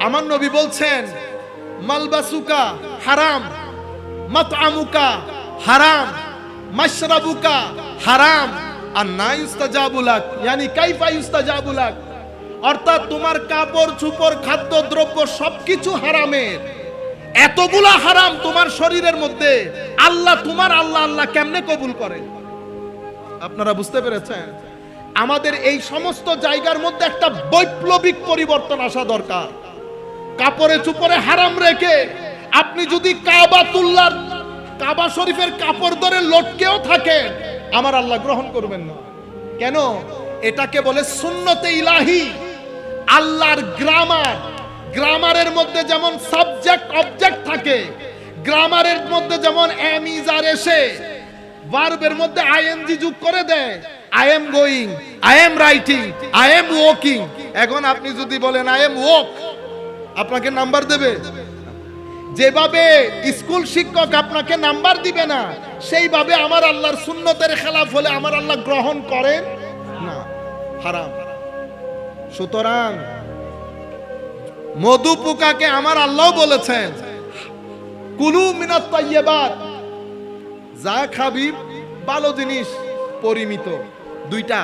আমার নবী বলছেন মালবাসুকা হারাম, মাতআমুকা হারাম, মাশরাবুকা হারাম, আর না ইউস্তাজাবু লাক, ইয়ানি কাইফা ইউস্তাজাবু লাক, অর্থাৎ তোমার কাপড় চোপড় খাদ্য দ্রব্য সবকিছু হারামের। এতগুলা হারাম তোমার শরীরের মধ্যে, আল্লাহ তোমার আল্লাহ কেমনে কবুল করে? আপনারা বুঝতে পেরেছেন? আমাদের এই সমস্ত জায়গার মধ্যে একটা বৈপ্লবিক পরিবর্তন আসা দরকার। কাপড়ে চুপড়ে হারাম রেখে আপনি যদি কাবা শরীফের কাপড় ধরে লটকেও থাকেন, আমার আল্লাহ গ্রহণ করবেন না। কেন? এটাকে বলে সুন্নতে ইলাহি, আল্লাহর গ্রামারের মধ্যে যেমন সাবজেক্ট অবজেক্ট থাকে, গ্রামারের মধ্যে যেমন এম ইজ আর এসে ভার্বের মধ্যে আইএনজি যোগ করে দেয়, I am going, I am writing, I am walking. এখন আপনি যদি বলেন আই এম ওয়াক, আপনাকে নাম্বার দেবে? যেভাবে স্কুল শিক্ষক আপনাকে নাম্বার দিবে না, সেইভাবে আমার আল্লাহর সুন্নতের খেলাফ হলে আমার আল্লাহ গ্রহণ করেন না, হারাম। সুতরাং মধু পোকাকে আমার আল্লাহ বলেছেন কুলু মিনাত তাইয়্যিবাত, যা খাবি ভালো জিনিস পরিমিত, দুইটা